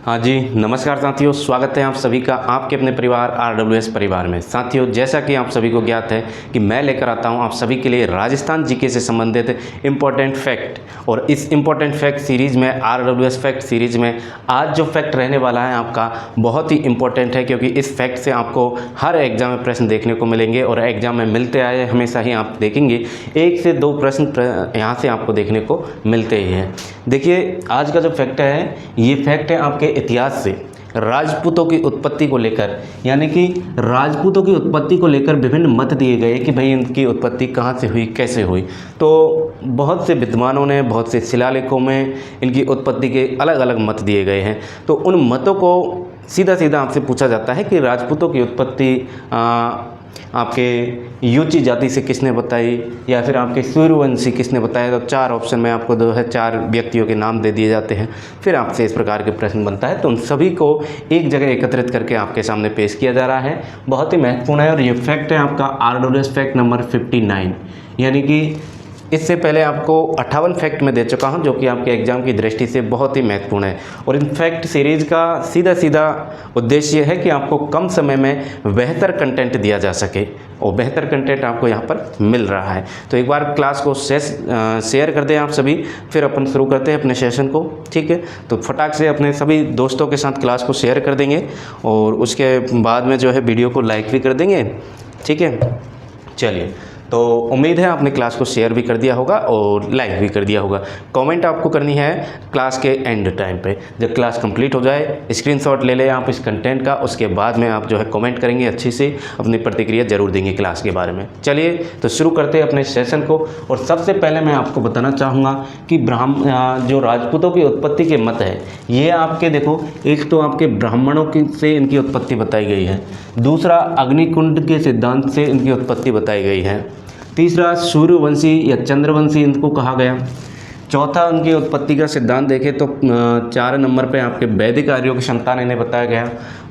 हाँ जी, नमस्कार साथियों, स्वागत है आप सभी का आपके अपने परिवार RWS परिवार में। साथियों, जैसा कि आप सभी को ज्ञात है कि मैं लेकर आता हूँ आप सभी के लिए राजस्थान जीके से संबंधित इम्पोर्टेंट फैक्ट। और इस इम्पोर्टेंट फैक्ट सीरीज़ में RWS फैक्ट सीरीज़ में आज जो फैक्ट रहने वाला है आपका बहुत ही इम्पोर्टेंट है, क्योंकि इस फैक्ट से आपको हर एग्जाम में प्रश्न देखने को मिलेंगे और एग्जाम में मिलते आए हमेशा ही आप देखेंगे 1 से 2 प्रश्न यहाँ से आपको देखने को मिलते ही हैं। देखिए, आज का जो फैक्ट है ये फैक्ट है आपके इतिहास से राजपूतों की उत्पत्ति को लेकर, यानी कि राजपूतों की उत्पत्ति को लेकर विभिन्न मत दिए गए कि भाई इनकी उत्पत्ति कहाँ से हुई, कैसे हुई। तो बहुत से विद्वानों ने, बहुत से शिलालेखों में इनकी उत्पत्ति के अलग अलग मत दिए गए हैं। तो उन मतों को सीधा सीधा आपसे पूछा जाता है कि राजपूतों की उत्पत्ति आपके यूची जाति से किसने बताई, या फिर आपके सूर्यवंशी किसने बताया। तो 4 ऑप्शन में आपको 4 व्यक्तियों के नाम दे दिए जाते हैं। फिर आपसे इस प्रकार के प्रश्न बनता है, तो उन सभी को एक जगह एकत्रित करके आपके सामने पेश किया जा रहा है। बहुत ही महत्वपूर्ण है और ये फैक्ट है आपका RWS फैक्ट नंबर 59, यानी कि इससे पहले आपको 58 फैक्ट में दे चुका हूं, जो कि आपके एग्जाम की दृष्टि से बहुत ही महत्वपूर्ण है। और इन फैक्ट सीरीज़ का सीधा सीधा उद्देश्य है कि आपको कम समय में बेहतर कंटेंट दिया जा सके, और बेहतर कंटेंट आपको यहां पर मिल रहा है। तो एक बार क्लास को शेयर कर दें आप सभी, फिर अपन शुरू करते हैं अपने सेशन को। ठीक है, तो फटाक से अपने सभी दोस्तों के साथ क्लास को शेयर कर देंगे और उसके बाद में जो है वीडियो को लाइक भी कर देंगे। ठीक है, चलिए, तो उम्मीद है आपने क्लास को शेयर भी कर दिया होगा और लाइक भी कर दिया होगा। कमेंट आपको करनी है क्लास के एंड टाइम पे, जब क्लास कंप्लीट हो जाए स्क्रीनशॉट ले लें आप इस कंटेंट का, उसके बाद में आप जो है कमेंट करेंगे, अच्छी से अपनी प्रतिक्रिया जरूर देंगे क्लास के बारे में। चलिए, तो शुरू करते हैं अपने सेशन को। और सबसे पहले मैं आपको बताना चाहूँगा कि जो राजपूतों की उत्पत्ति के मत है, ये आपके देखो, एक तो आपके ब्राह्मणों की से इनकी उत्पत्ति बताई गई है, दूसरा अग्निकुंड के सिद्धांत से इनकी उत्पत्ति बताई गई है, तीसरा सूर्यवंशी या चंद्रवंशी इनको कहा गया, चौथा उनकी उत्पत्ति का सिद्धांत देखें तो 4 नंबर पे आपके वैदिक आर्यों की संतान इन्हें बताया गया,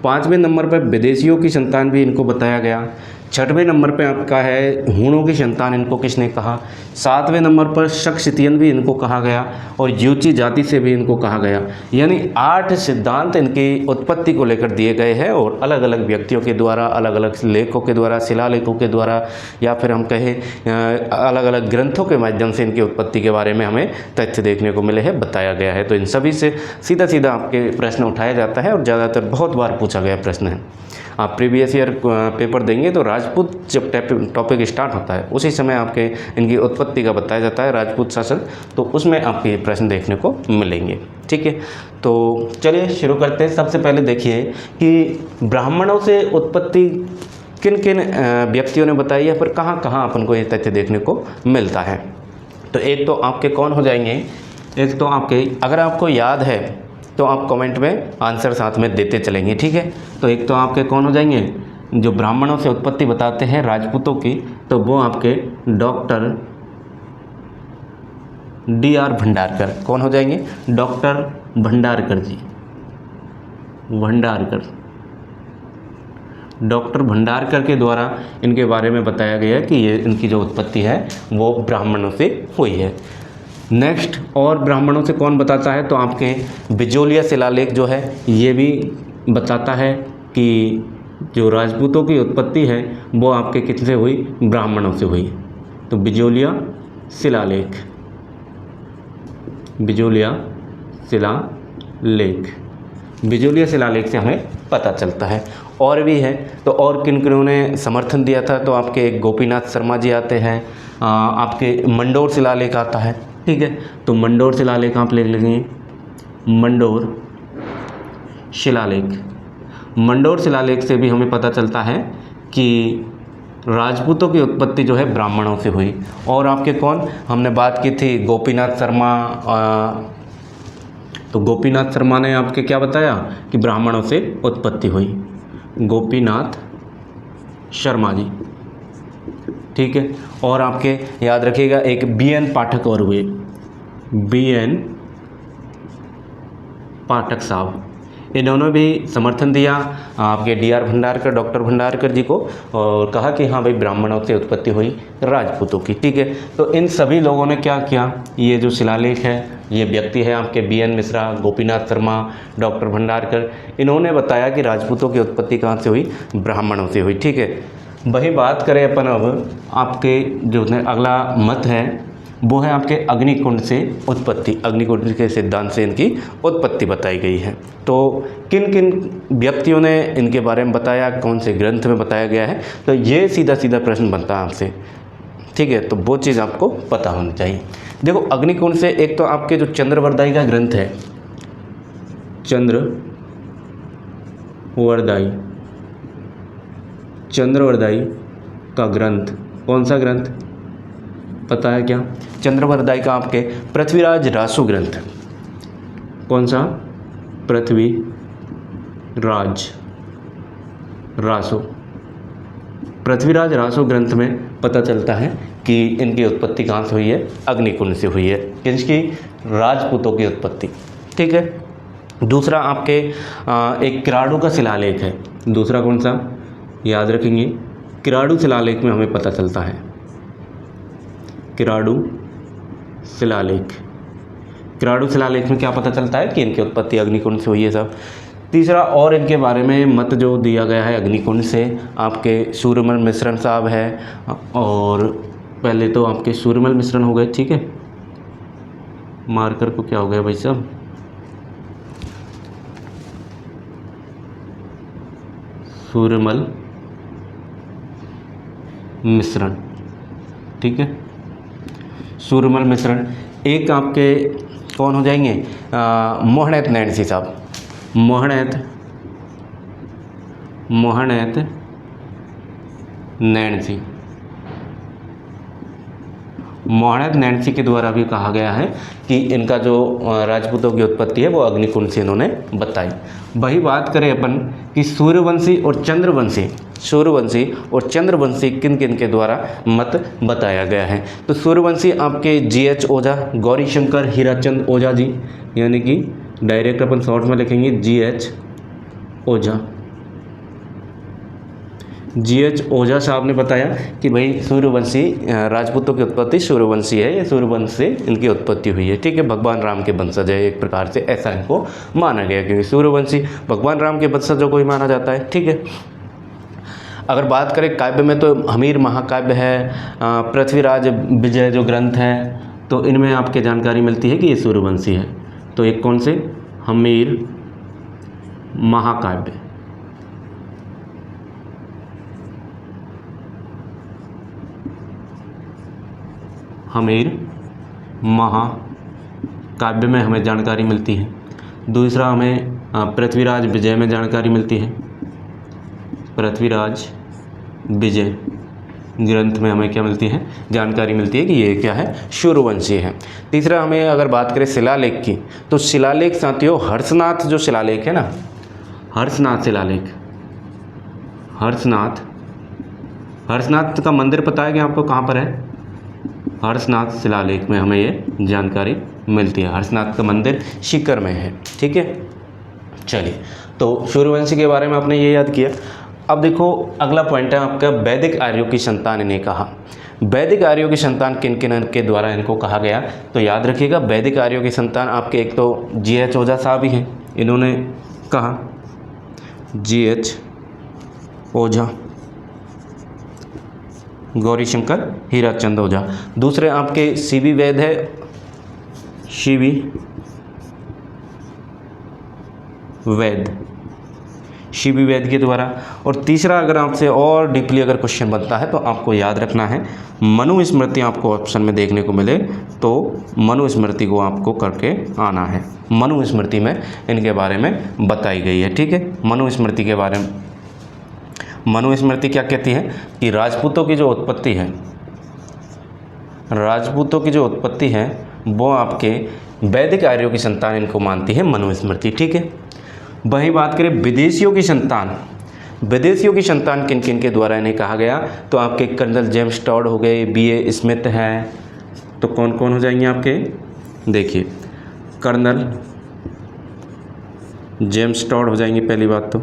5वें नंबर पर विदेशियों की संतान भी इनको बताया गया, 6वें नंबर पे आपका है हूणों की संतान इनको किसने कहा, 7वें नंबर पर शक्षितियन भी इनको कहा गया, और यूची जाति से भी इनको कहा गया। यानी 8 सिद्धांत इनकी उत्पत्ति को लेकर दिए गए हैं, और अलग अलग व्यक्तियों के द्वारा, अलग अलग लेखों के द्वारा, शिलालेखों के द्वारा, या फिर हम कहें अलग अलग ग्रंथों के माध्यम से इनकी उत्पत्ति के बारे में हमें तथ्य देखने को मिले हैं, बताया गया है। तो इन सभी से सीधा सीधा आपके प्रश्न उठाया जाता है, और ज़्यादातर बहुत बार पूछा गया प्रश्न है। आप प्रीवियस ईयर पेपर देंगे तो राजपूत जब टॉपिक स्टार्ट होता है उसी समय आपके इनकी उत्पत्ति का बताया जाता है, राजपूत शासन, तो उसमें आपके प्रश्न देखने को मिलेंगे। ठीक है, तो चलिए शुरू करते हैं। सबसे पहले देखिए कि ब्राह्मणों से उत्पत्ति किन किन व्यक्तियों ने बताई है, फिर कहाँ कहाँ अपन को ये तथ्य देखने को मिलता है। तो एक तो आपके कौन हो जाएंगे, एक तो आपके, अगर आपको याद है तो आप कमेंट में आंसर साथ में देते चलेंगे। ठीक है, तो एक तो आपके कौन हो जाएंगे, जो ब्राह्मणों से उत्पत्ति बताते हैं राजपूतों की, तो वो आपके डॉक्टर DR भंडारकर। कौन हो जाएंगे, डॉक्टर भंडारकर जी, भंडारकर, डॉक्टर भंडारकर के द्वारा इनके बारे में बताया गया कि ये इनकी जो उत्पत्ति है वो ब्राह्मणों से हुई है। नेक्स्ट, और ब्राह्मणों से कौन बताता है, तो आपके बिजोलिया शिलालेख जो है ये भी बताता है कि जो राजपूतों की उत्पत्ति है वो आपके किससे हुई, ब्राह्मणों से हुई। तो बिजोलिया शिलालेख, बिजोलिया शिलालेख, बिजोलिया शिलालेख से हमें पता चलता है। और भी है, तो और किन किन्हों ने समर्थन दिया था, तो आपके एक गोपीनाथ शर्मा जी आते हैं, आपके मंडोर शिलालेख आता है। ठीक है, तो मंडोर शिलालेख आप लिख लेंगे, मंडोर शिलालेख, मंडोर शिलालेख से भी हमें पता चलता है कि राजपूतों की उत्पत्ति जो है ब्राह्मणों से हुई। और आपके कौन, हमने बात की थी गोपीनाथ शर्मा, तो गोपीनाथ शर्मा ने आपके क्या बताया कि ब्राह्मणों से उत्पत्ति हुई, गोपीनाथ शर्मा जी। ठीक है, और आपके याद रखिएगा एक BN पाठक और हुए, BN पाठक साहब, इन्होंने भी समर्थन दिया आपके DR भंडारकर, डॉक्टर भंडारकर जी को, और कहा कि हाँ भाई ब्राह्मणों से उत्पत्ति हुई राजपूतों की। ठीक है, तो इन सभी लोगों ने क्या किया, ये जो शिलालेख है, ये व्यक्ति है आपके BN मिश्रा, गोपीनाथ शर्मा, डॉक्टर भंडारकर, इन्होंने बताया कि राजपूतों की उत्पत्ति कहाँ से हुई, ब्राह्मणों से हुई। ठीक है, वही बात करें अपन अब आपके जो अगला मत है वो है आपके अग्निकुंड से उत्पत्ति। अग्निकुंड के सिद्धांत से इनकी उत्पत्ति बताई गई है। तो किन किन व्यक्तियों ने इनके बारे में बताया, कौन से ग्रंथ में बताया गया है, तो ये सीधा सीधा प्रश्न बनता है आपसे। ठीक है, तो वो चीज़ आपको पता होनी चाहिए। देखो अग्निकुंड से एक तो आपके जो चंद्रवरदाई का ग्रंथ है, चंद्रवरदाई का ग्रंथ, कौन सा ग्रंथ पता है क्या? चंद्रवरदाई का आपके पृथ्वीराज रासो ग्रंथ। कौन सा? पृथ्वीराज रासो ग्रंथ में पता चलता है कि इनकी उत्पत्ति कहाँ से हुई है, अग्निकुंड से हुई है। किसकी? राजपूतों की उत्पत्ति। ठीक है, दूसरा आपके एक किराड़ू का शिलालेख है। दूसरा कौन सा? याद रखेंगे, किराड़ू शिलालेख में हमें पता चलता है, किराड़ू शिलालेख में क्या पता चलता है कि इनकी उत्पत्ति अग्निकुंड से हुई है सब। तीसरा और इनके बारे में मत जो दिया गया है अग्निकुंड से, आपके सूर्यमल मिश्रण साहब है, और पहले तो आपके सूर्यमल मिश्रण हो गए। ठीक है, मार्कर को क्या हो गया भाई साहब, सूर्यमल मिश्रण। ठीक है, सूर्यमल मिश्रण। एक आपके कौन हो जाएंगे, मोहनैत नैणसी साहब, मोहनैत नैणसी के द्वारा भी कहा गया है कि इनका जो राजपूतों की उत्पत्ति है वो अग्निकुंड से इन्होंने बताई। वही बात करें अपन कि सूर्यवंशी और चंद्रवंशी किन किन के द्वारा मत बताया गया है। तो सूर्यवंशी आपके GH ओझा, गौरीशंकर हीराचंद ओझा जी, यानी कि डायरेक्ट अपन शॉर्ट में लिखेंगे GH ओझा साहब ने बताया कि भाई सूर्यवंशी राजपूतों की उत्पत्ति सूर्यवंशी है, ये सूर्यवंश से इनकी उत्पत्ति हुई है। ठीक है, भगवान राम के वंशज है एक प्रकार से, ऐसा इनको माना गया क्योंकि सूर्यवंशी भगवान राम के वंशजों को ही माना जाता है। ठीक है, अगर बात करें काव्य में तो हमीर महाकाव्य है, पृथ्वीराज विजय जो ग्रंथ है, तो इनमें आपके जानकारी मिलती है कि ये सूर्यवंशी है। तो एक कौन से? हमीर महाकाव्य। महाकाव्य में हमें जानकारी मिलती है। दूसरा हमें पृथ्वीराज विजय में जानकारी मिलती है, पृथ्वीराज विजय ग्रंथ में हमें क्या मिलती है, जानकारी मिलती है कि ये क्या है, सूर्यवंशी है। तीसरा हमें अगर बात करें शिलालेख की, तो शिलालेख साथियों हर्षनाथ जो शिलालेख है ना, हर्षनाथ का मंदिर पता है कि आपको कहाँ पर है? हर्षनाथ शिलालेख में हमें ये जानकारी मिलती है। हर्षनाथ का मंदिर सीकर में है। ठीक है, चलिए, तो सूर्यवंशी के बारे में आपने ये याद किया। अब देखो अगला पॉइंट है आपका वैदिक आर्यों की संतान इन्हें कहा। वैदिक आर्यों की संतान किन किन के द्वारा इनको कहा गया, तो याद रखिएगा वैदिक आर्यों की संतान आपके एक तो GH ओझा साहब ही हैं, इन्होंने कहा, GH ओझा, गौरीशंकर हीराचंद ओझा। दूसरे आपके CV वैद है, शिवी वैद के द्वारा। और तीसरा अगर आपसे और डीपली अगर क्वेश्चन बनता है तो आपको याद रखना है, मनुस्मृति आपको ऑप्शन में देखने को मिले तो मनुस्मृति को आपको करके आना है। मनुस्मृति में इनके बारे में बताई गई है। ठीक है, मनुस्मृति के बारे में, मनुस्मृति क्या कहती है कि राजपूतों की जो उत्पत्ति है वो आपके वैदिक आर्यों की संतान इनको मानती है मनुस्मृति। ठीक है, वही बात करें विदेशियों की संतान किन किन के द्वारा इन्हें कहा गया, तो आपके कर्नल जेम्स टॉड हो गए, BA स्मिथ है, तो कौन कौन हो जाएंगे आपके, देखिए कर्नल जेम्स टॉड हो जाएंगे पहली बात तो,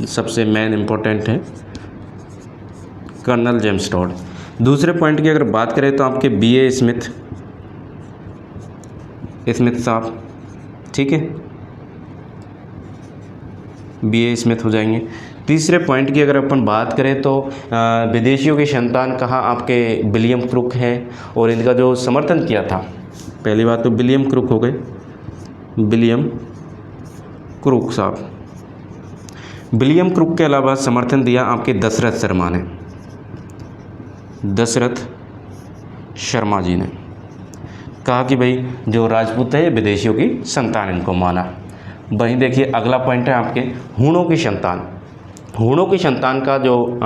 सबसे मेन इम्पोर्टेंट है कर्नल जेम्स टॉड। दूसरे पॉइंट की अगर बात करें तो आपके B.A. स्मिथ साहब, ठीक है, B.A. स्मिथ हो जाएंगे। तीसरे पॉइंट की अगर अपन बात करें तो विदेशियों की संतान कहाँ आपके विलियम क्रुक है, और इनका जो समर्थन किया था, पहली बात तो विलियम क्रुक हो गए, विलियम क्रुक साहब। विलियम क्रुक के अलावा समर्थन दिया आपके दशरथ शर्मा ने, दशरथ शर्मा जी ने कहा कि भाई जो राजपूत है ये विदेशियों की संतान, इनको माना। वहीं देखिए अगला पॉइंट है आपके हूणों की संतान। हूणों की संतान का जो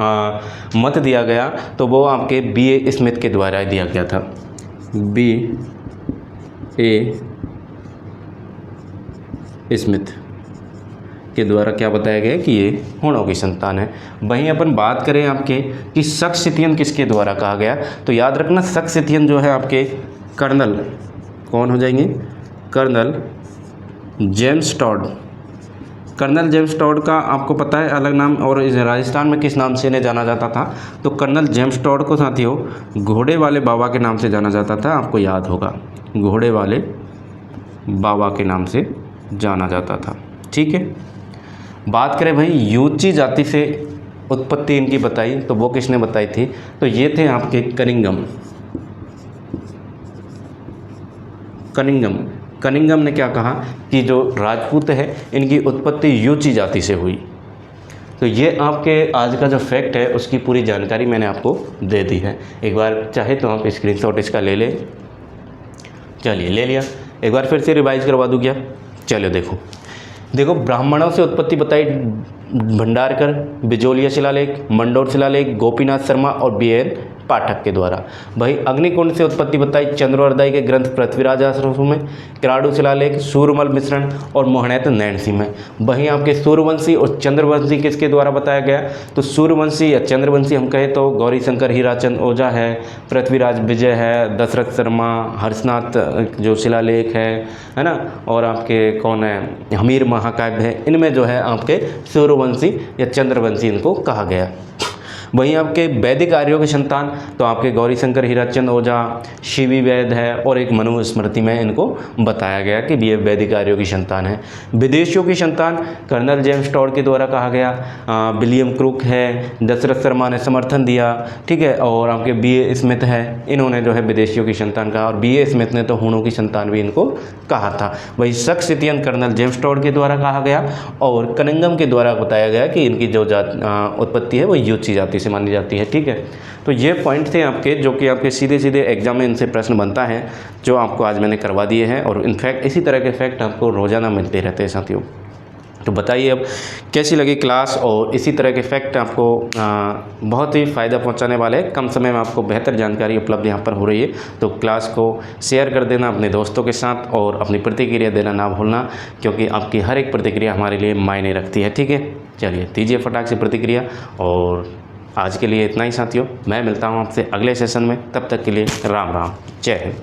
मत दिया गया तो वो आपके B.A. स्मिथ के द्वारा दिया गया था, B.A. स्मिथ के द्वारा क्या बताया गया कि ये हूणों की संतान है। वहीं अपन बात करें आपके कि सक्सितियन किसके द्वारा कहा गया, तो याद रखना सक्सितियन जो है आपके कर्नल कौन हो जाएंगे, colonel James Tod. Colonel James Tod का आपको पता है अलग नाम, और इस राजस्थान में किस नाम से इन्हें जाना जाता था, तो कर्नल जेम्स टॉड को साथियों घोड़े वाले बाबा के नाम से जाना जाता था, आपको याद होगा, घोड़े वाले बाबा के नाम से जाना जाता था, ठीक है। बात करें भाई यूची जाति से उत्पत्ति इनकी बताई, तो वो किसने बताई थी, तो ये थे आपके कनिंगम ने क्या कहा कि जो राजपूत है इनकी उत्पत्ति यूची जाति से हुई। तो ये आपके आज का जो फैक्ट है उसकी पूरी जानकारी मैंने आपको दे दी है। एक बार चाहे तो आप स्क्रीनशॉट इसका ले लें। चलिए ले लिया, एक बार फिर से रिवाइज करवा दूँ क्या, चलो देखो ब्राह्मणों से उत्पत्ति बताई भंडारकर, बिजोलिया शिलालेख, मंडोर शिलालेख, गोपीनाथ शर्मा और B.N. पाठक के द्वारा। वही अग्निकुंड से उत्पत्ति बताई चंद्रवरदाई के ग्रंथ पृथ्वीराज आश्रम में, किराड़ू शिलालेख, सूरमल मिश्रण और मोहनैत नैणसी में। वहीं आपके सूर्यवंशी और चंद्रवंशी किसके द्वारा बताया गया, तो सूर्यवंशी या चंद्रवंशी हम कहें तो गौरी शंकर हीराचंद ओझा है, पृथ्वीराज विजय है, दशरथ शर्मा, हर्षनाथ जो शिलालेख है ना, और आपके कौन है हमीर महाकाव्य है, इनमें जो है आपके सूर्यवंशी या चंद्रवंशी इनको कहा गया। वहीं आपके वैदिक आर्यों की संतान तो आपके गौरी शंकर हीराचंद ओझा, शिवी वैद है, और एक मनुस्मृति में इनको बताया गया कि ये वैदिक आर्यों की संतान है। विदेशियों की संतान कर्नल जेम्स टॉड के द्वारा कहा गया, विलियम क्रुक है, दशरथ शर्मा ने समर्थन दिया, ठीक है, और आपके B.A. स्मिथ है, इन्होंने जो है विदेशियों की संतान कहा, और B.A. स्मिथ ने तो हूणों की संतान भी इनको कहा था। वही सक्सितियन कर्नल जेम्स टॉड के द्वारा कहा गया, और कनिंगम के द्वारा बताया गया कि इनकी जो उत्पत्ति है वो यूची जाति से मानी जाती है, ठीक है। तो ये पॉइंट थे आपके जो कि आपके सीधे सीधे एग्जाम में इनसे प्रश्न बनता है, जो आपको आज मैंने करवा दिए हैं, और इनफैक्ट इसी तरह के फैक्ट आपको रोज़ाना मिलते रहते हैं साथियों। तो बताइए अब कैसी लगी क्लास, और इसी तरह के फैक्ट आपको बहुत ही फ़ायदा पहुंचाने वाले हैं। कम समय में आपको बेहतर जानकारी उपलब्ध यहाँ पर हो रही है, तो क्लास को शेयर कर देना अपने दोस्तों के साथ, और अपनी प्रतिक्रिया देना ना भूलना, क्योंकि आपकी हर एक प्रतिक्रिया हमारे लिए मायने रखती है, ठीक है। चलिए दीजिए फटाक से प्रतिक्रिया, और आज के लिए इतना ही साथियों, मैं मिलता हूँ आपसे अगले सेशन में, तब तक के लिए राम राम, जय हिंद।